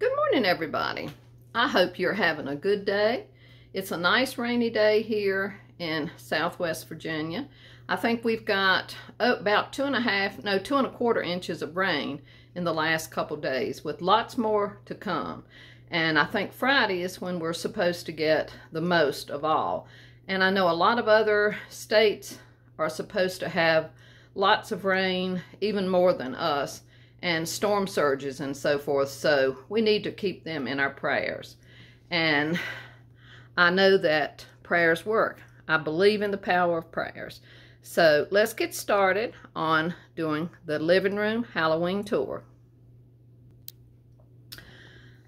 Good morning, everybody. I hope you're having a good day. It's a nice rainy day here in Southwest Virginia. I think we've got about 2.25 inches of rain in the last couple days, with lots more to come. And I think Friday is when we're supposed to get the most of all. And I know a lot of other states are supposed to have lots of rain, even more than us, and storm surges and so forth, so we need to keep them in our prayers. And I know that prayers work. I believe in the power of prayers. So let's get started on doing the living room Halloween tour.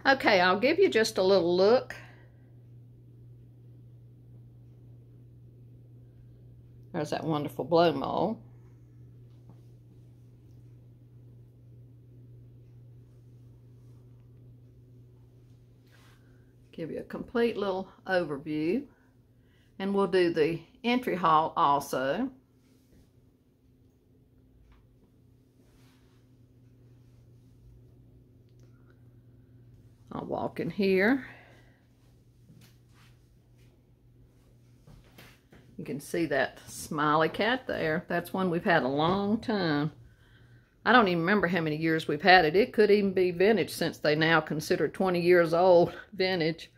Okay, I'll give you just a little look. There's that wonderful blow mold. Give you a complete little overview, and we'll do the entry hall also. I'll walk in here. You can see that smiley cat there. That's one we've had a long time. I don't even remember how many years we've had it. It could even be vintage, since they now consider 20 years old vintage.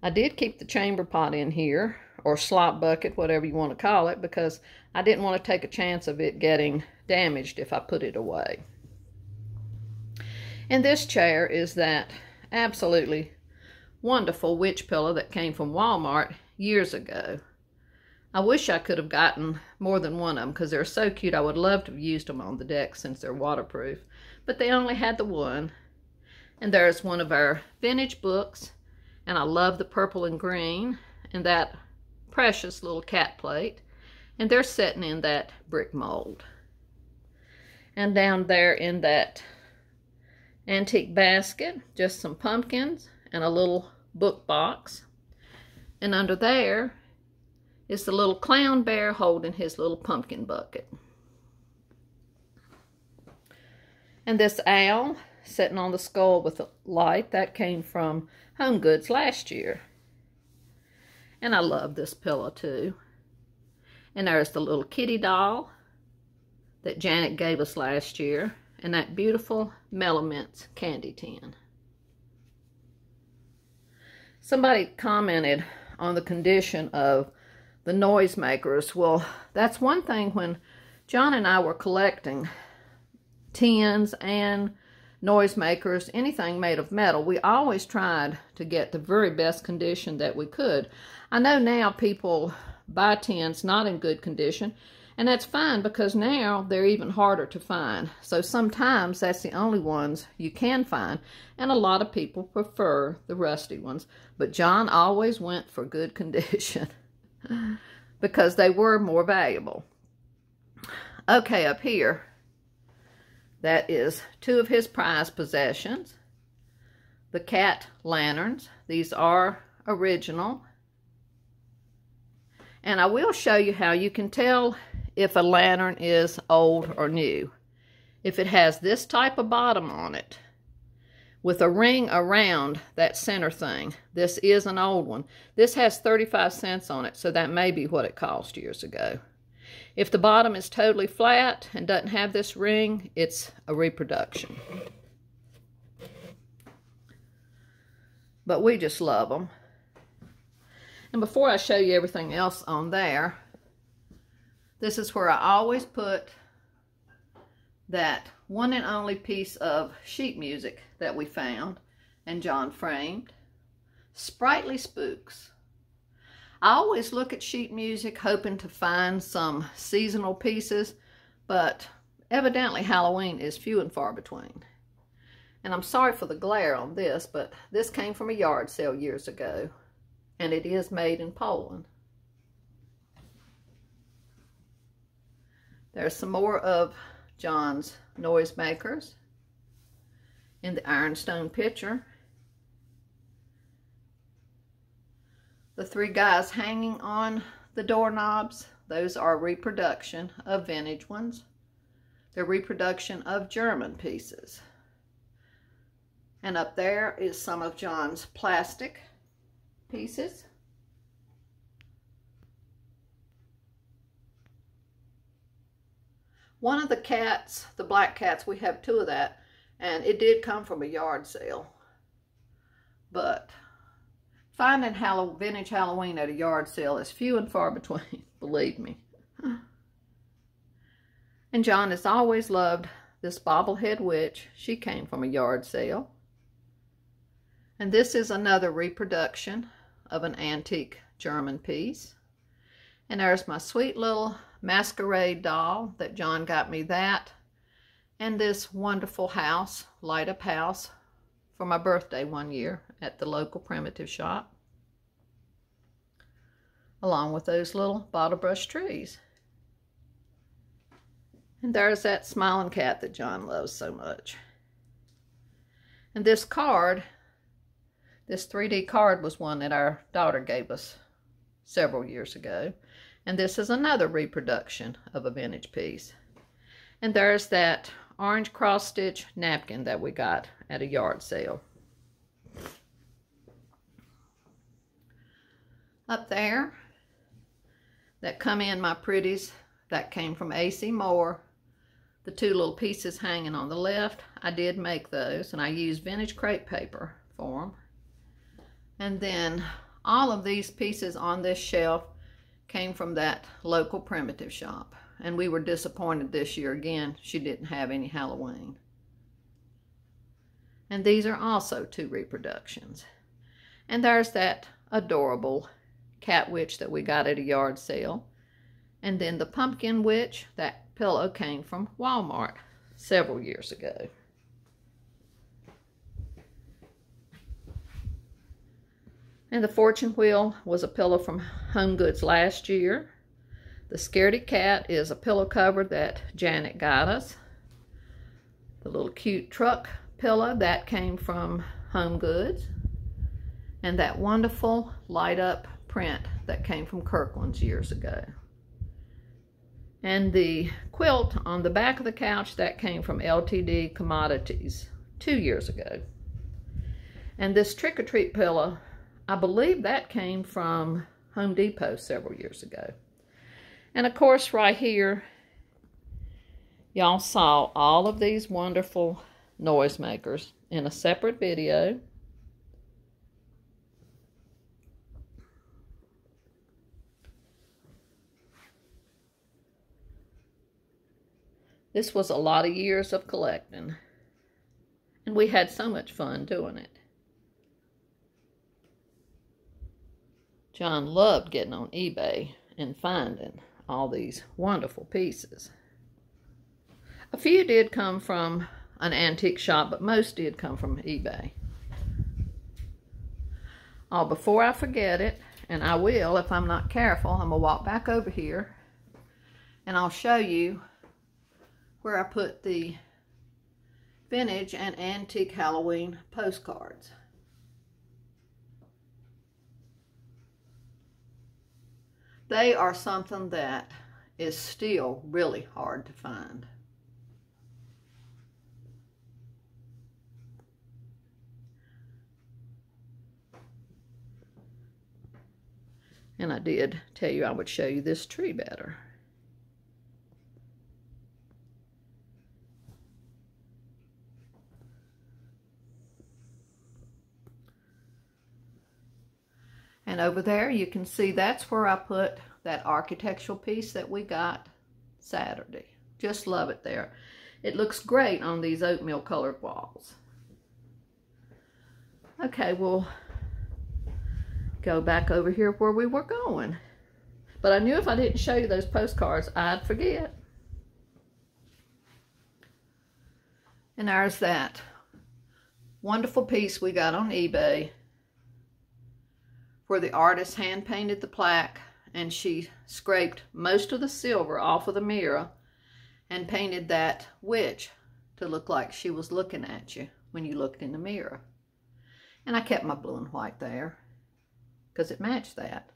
I did keep the chamber pot in here, or slop bucket, whatever you want to call it, because I didn't want to take a chance of it getting damaged if I put it away. And this chair is that absolutely wonderful witch pillow that came from Walmart years ago. I wish I could have gotten more than one of them, because they're so cute. I would love to have used them on the deck since they're waterproof. But they only had the one. And there's one of our vintage books. And I love the purple and green. And that precious little cat plate. And they're sitting in that brick mold. And down there in that antique basket, just some pumpkins and a little book box. And under there is the little clown bear holding his little pumpkin bucket. And this owl sitting on the skull with a light, that came from Home Goods last year. And I love this pillow too. And there's the little kitty doll that Janet gave us last year, and that beautiful Mellow Mints candy tin. Somebody commented on the condition of the noisemakers. Well, that's one thing. When John and I were collecting tins and noisemakers, anything made of metal, we always tried to get the very best condition that we could. I know now people buy tins not in good condition, and that's fine, because now they're even harder to find. So sometimes that's the only ones you can find, and a lot of people prefer the rusty ones. But John always went for good condition because they were more valuable. Okay, up here, that is two of his prized possessions. The cat lanterns. These are original. And I will show you how you can tell if a lantern is old or new. If it has this type of bottom on it, with a ring around that center thing, this is an old one. This has 35 cents on it, so that may be what it cost years ago. If the bottom is totally flat and doesn't have this ring, it's a reproduction. But we just love them. And before I show you everything else on there, this is where I always put that one and only piece of sheet music that we found and John framed. Sprightly Spooks. I always look at sheet music hoping to find some seasonal pieces, but evidently Halloween is few and far between. And I'm sorry for the glare on this, but this came from a yard sale years ago, and it is made in Poland. There's some more of John's noisemakers in the ironstone pitcher. The three guys hanging on the doorknobs, those are reproduction of vintage ones. They're reproduction of German pieces. And up there is some of John's plastic pieces. One of the cats, the black cats, we have two of that, and it did come from a yard sale. But finding vintage Halloween at a yard sale is few and far between, believe me. And John has always loved this bobblehead witch. She came from a yard sale. And this is another reproduction of an antique German piece. And there's my sweet little masquerade doll that John got me that. And this wonderful house, light up house, for my birthday one year at the local primitive shop. Along with those little bottle brush trees. And there's that smiling cat that John loves so much. And this card, this 3D card, was one that our daughter gave us several years ago. And this is another reproduction of a vintage piece. And there's that orange cross-stitch napkin that we got at a yard sale. Up there, that come in my pretties, that came from A.C. Moore. The two little pieces hanging on the left, I did make those, and I used vintage crepe paper for them. And then all of these pieces on this shelf came from that local primitive shop. And we were disappointed this year again, she didn't have any Halloween. And these are also two reproductions. And there's that adorable cat witch that we got at a yard sale. And then the pumpkin witch, that pillow came from Walmart several years ago. And the fortune wheel was a pillow from Home Goods last year. The Scaredy Cat is a pillow cover that Janet got us. The little cute truck pillow, that came from Home Goods. And that wonderful light up print that came from Kirkland's years ago. And the quilt on the back of the couch, that came from LTD Commodities 2 years ago. And this Trick or Treat pillow, I believe that came from Home Depot several years ago. And of course right here, y'all saw all of these wonderful noisemakers in a separate video. This was a lot of years of collecting, and we had so much fun doing it. John loved getting on eBay and finding all these wonderful pieces. A few did come from an antique shop, but most did come from eBay. Oh, before I forget it, and I will if I'm not careful, I'm going to walk back over here and I'll show you where I put the vintage and antique Halloween postcards. They are something that is still really hard to find. And I did tell you I would show you this tree better. And over there you can see that's where I put that architectural piece that we got Saturday. Just love it there. It looks great on these oatmeal colored walls. Okay, we'll go back over here where we were going. But I knew if I didn't show you those postcards, I'd forget. And there's that wonderful piece we got on eBay where the artist hand painted the plaque and she scraped most of the silver off of the mirror and painted that witch to look like she was looking at you when you looked in the mirror. And I kept my blue and white there because it matched that.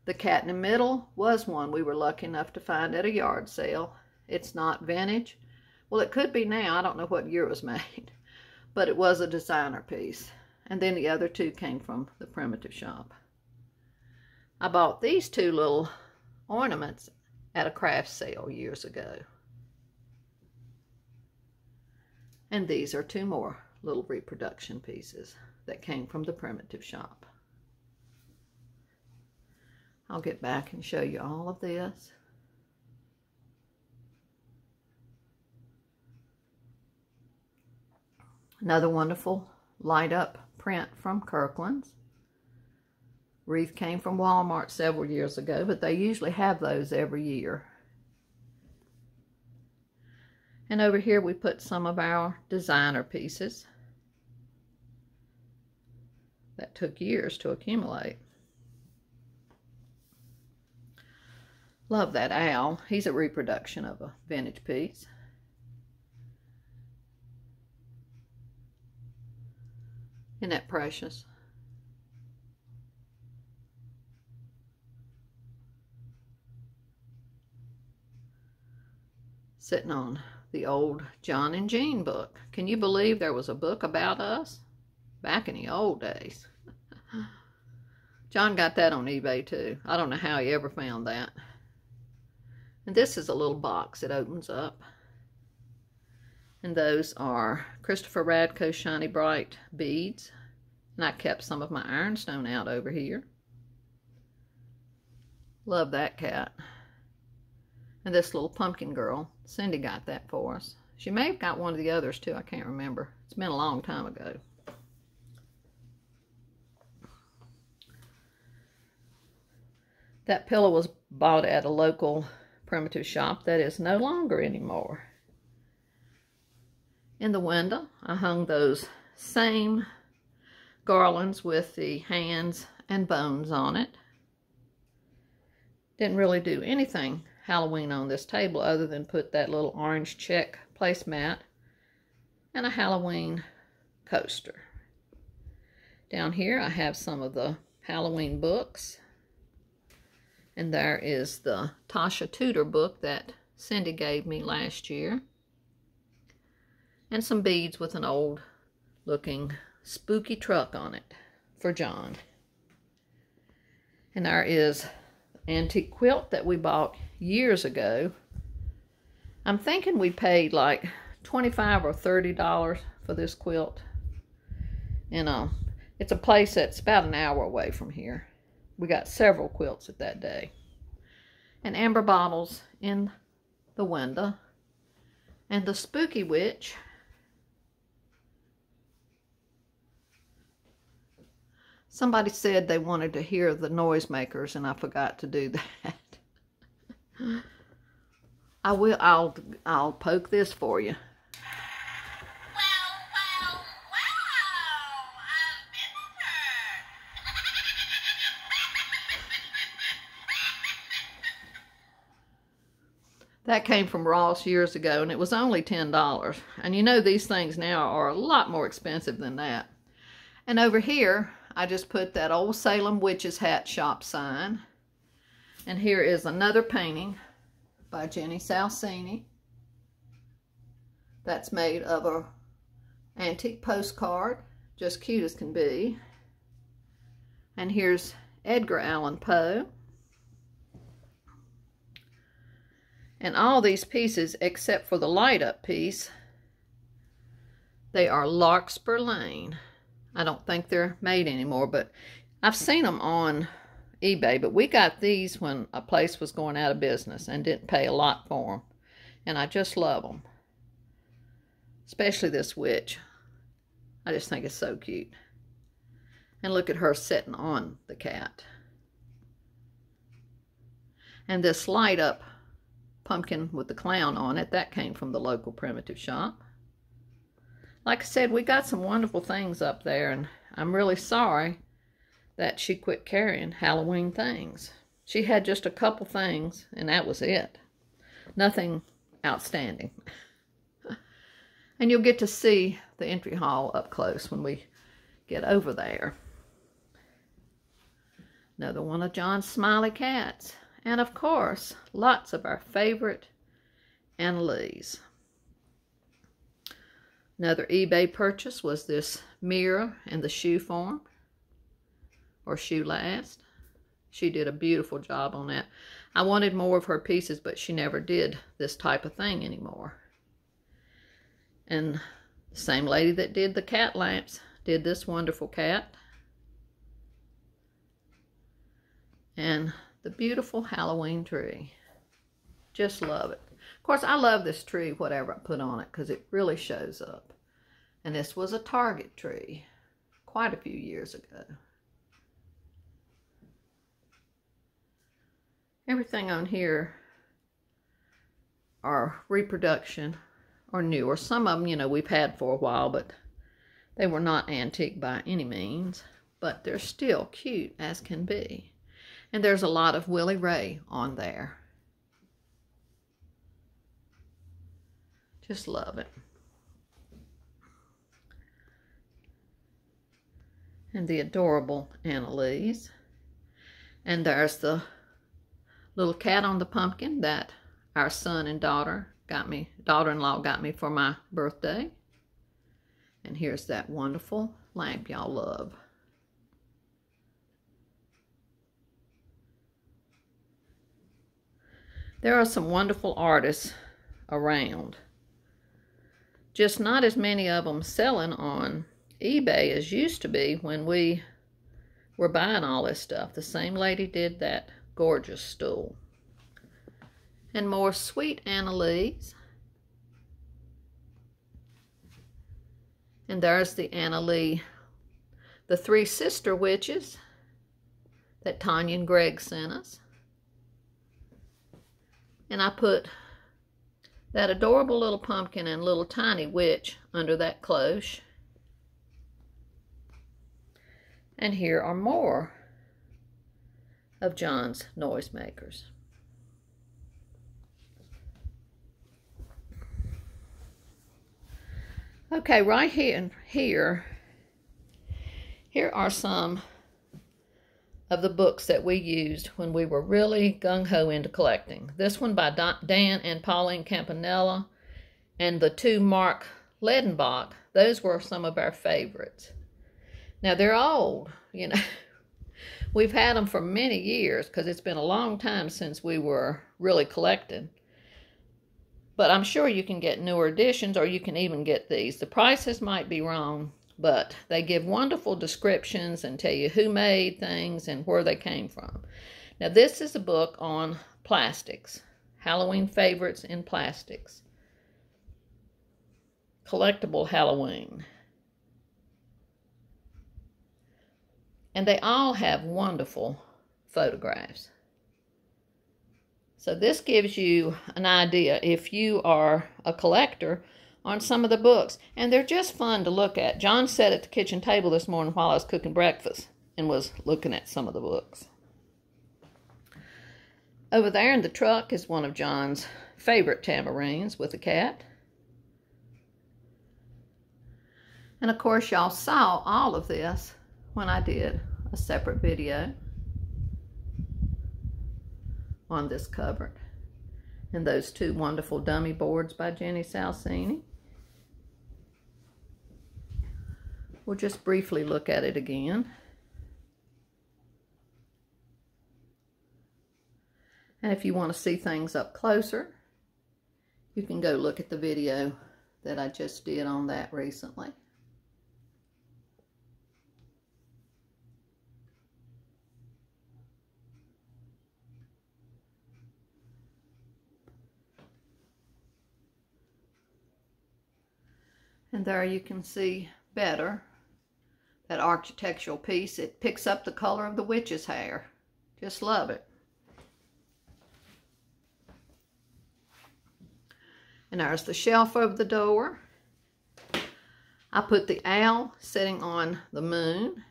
The cat in the middle was one we were lucky enough to find at a yard sale. It's not vintage. Well, it could be now. I don't know what year it was made. But it was a designer piece. And then the other two came from the primitive shop. I bought these two little ornaments at a craft sale years ago. And these are two more little reproduction pieces that came from the primitive shop. I'll get back and show you all of this. Another wonderful light up print from Kirkland's. Wreath came from Walmart several years ago, but they usually have those every year. And over here we put some of our designer pieces that took years to accumulate. Love that owl. He's a reproduction of a vintage piece. Isn't that precious? Sitting on the old John and Jean book. Can you believe there was a book about us back in the old days? John got that on eBay too. I don't know how he ever found that. And this is a little box that opens up. And those are Christopher Radko Shiny Bright beads. And I kept some of my ironstone out over here. Love that cat. And this little pumpkin girl, Cindy got that for us. She may have got one of the others too, I can't remember. It's been a long time ago. That pillow was bought at a local primitive shop that is no longer anymore. In the window, I hung those same garlands with the hands and bones on it. Didn't really do anything Halloween on this table other than put that little orange check placemat and a Halloween coaster. Down here I have some of the Halloween books. And there is the Tasha Tudor book that Cindy gave me last year. And some beads with an old looking spooky truck on it for John. And there is an antique quilt that we bought years ago. I'm thinking we paid like $25 or $30 for this quilt. And it's a place that's about an hour away from here. We got several quilts at that day. And amber bottles in the window. And the spooky witch. Somebody said they wanted to hear the noisemakers, and I forgot to do that. I'll poke this for you. That came from Ross years ago, and it was only $10. And you know these things now are a lot more expensive than that. And over here, I just put that old Salem Witch's Hat Shop sign. And here is another painting by Jenny Salcini. That's made of a antique postcard, just cute as can be. And here's Edgar Allan Poe. And all these pieces, except for the light up piece, they are Larkspur Lane. I don't think they're made anymore, but I've seen them on eBay. But we got these when a place was going out of business and didn't pay a lot for them. And I just love them. Especially this witch. I just think it's so cute. And look at her sitting on the cat. And this light up pumpkin with the clown on it, that came from the local primitive shop. Like I said, we got some wonderful things up there, and I'm really sorry that she quit carrying Halloween things. She had just a couple things, and that was it. Nothing outstanding. And you'll get to see the entry hall up close when we get over there. Another one of John's smiley cats. And of course, lots of our favorite Annalise. Another eBay purchase was this mirror and the shoe form, or shoe last. She did a beautiful job on that. I wanted more of her pieces, but she never did this type of thing anymore. And the same lady that did the cat lamps did this wonderful cat. And the beautiful Halloween tree. Just love it. Of course, I love this tree, whatever I put on it, because it really shows up. And this was a Target tree quite a few years ago. Everything on here are reproduction or newer. Some of them, you know, we've had for a while, but they were not antique by any means. But they're still cute as can be. And there's a lot of Willie Ray on there. Just love it. And the adorable Annalise. And there's the little cat on the pumpkin that our son and daughter-in-law got me for my birthday. And here's that wonderful lamp y'all love. There are some wonderful artists around. Just not as many of them selling on eBay as used to be when we were buying all this stuff. The same lady did that gorgeous stool. And more sweet Annalise. And there's the Annalise, the three sister witches that Tanya and Greg sent us. And I put that adorable little pumpkin and little tiny witch under that cloche. And here are more of John's noisemakers. Okay, right here are some of the books that we used when we were really gung-ho into collecting. This one by Dan and Pauline Campanella, and the two Mark Ledenbach. Those were some of our favorites. Now, they're old, you know. We've had them for many years because it's been a long time since we were really collecting. But I'm sure you can get newer editions, or you can even get these. The prices might be wrong, but they give wonderful descriptions and tell you who made things and where they came from. Now, this is a book on plastics. Halloween favorites in plastics. Collectible Halloween. And they all have wonderful photographs. So this gives you an idea, if you are a collector, on some of the books. And they're just fun to look at. John sat at the kitchen table this morning while I was cooking breakfast and was looking at some of the books. Over there in the truck is one of John's favorite tamarines with a cat. And of course, y'all saw all of this when I did a separate video on this cupboard. And those two wonderful dummy boards by Jenny Salcini. We'll just briefly look at it again. And if you want to see things up closer, you can go look at the video that I just did on that recently. And there you can see better that architectural piece. It picks up the color of the witch's hair. Just love it. And there's the shelf over the door. I put the owl sitting on the moon.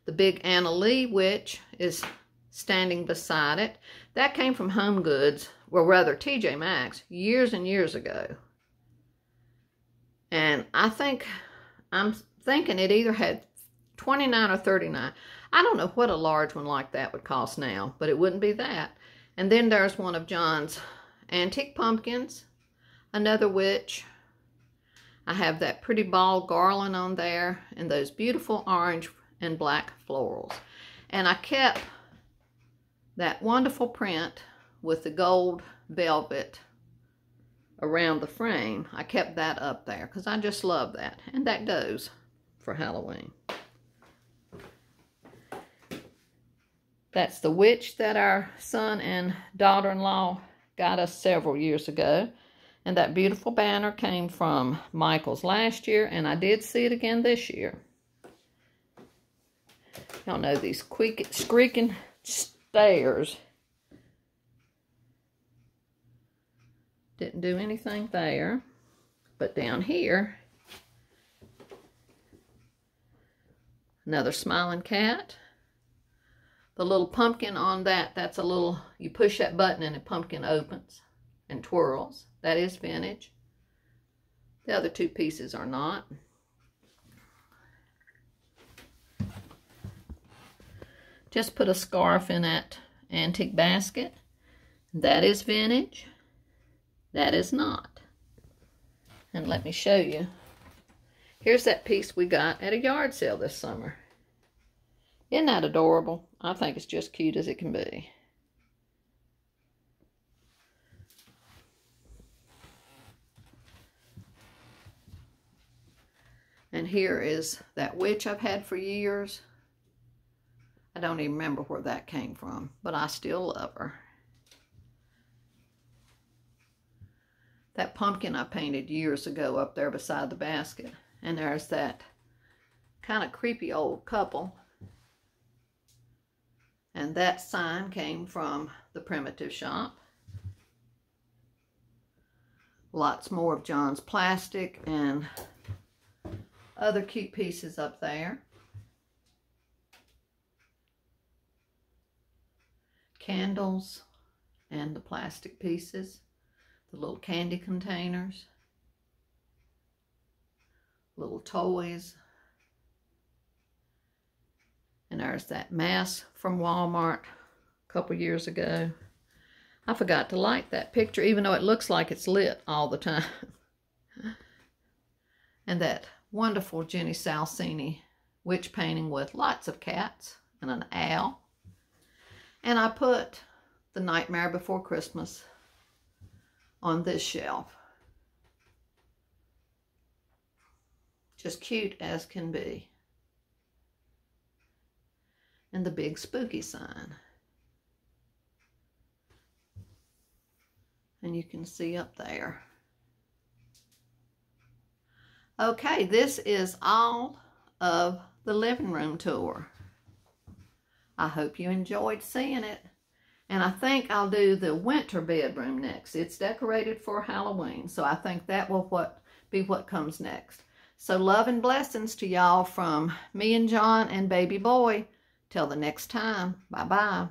The big Anna Lee witch is standing beside it. That came from Home Goods, or rather TJ Maxx, years and years ago. And I'm thinking it either had 29 or 39. I don't know what a large one like that would cost now, but it wouldn't be that. And then there's one of John's antique pumpkins another witch. I have that pretty ball garland on there and those beautiful orange and black florals. And I kept that wonderful print with the gold velvet around the frame. I kept that up there because I just love that. And that goes for Halloween. That's the witch that our son and daughter-in-law got us several years ago. And that beautiful banner came from Michael's last year, and I did see it again this year. Y'all know these squeaking stairs. Didn't do anything there. But down here, another smiling cat. The little pumpkin on that, that's a little, you push that button and the pumpkin opens and twirls. That is vintage. The other two pieces are not. Just put a scarf in that antique basket. That is vintage. That is not. And let me show you. Here's that piece we got at a yard sale this summer. Isn't that adorable? I think it's just cute as it can be. And here is that witch I've had for years. I don't even remember where that came from, but I still love her. That pumpkin I painted years ago up there beside the basket. And there's that kind of creepy old couple. And that sign came from the primitive shop. Lots more of John's plastic and other cute pieces up there. Candles and the plastic pieces. The little candy containers. Little toys. And there's that mask from Walmart a couple years ago. I forgot to light that picture, even though it looks like it's lit all the time. And that wonderful Jenny Salcini witch painting with lots of cats and an owl. And I put The Nightmare Before Christmas on this shelf. Just cute as can be. And the big spooky sign. And you can see up there. Okay, this is all of the living room tour. I hope you enjoyed seeing it. And I think I'll do the winter bedroom next. It's decorated for Halloween, so I think that will be what comes next. So love and blessings to y'all from me and John and baby boy. Till the next time, bye-bye.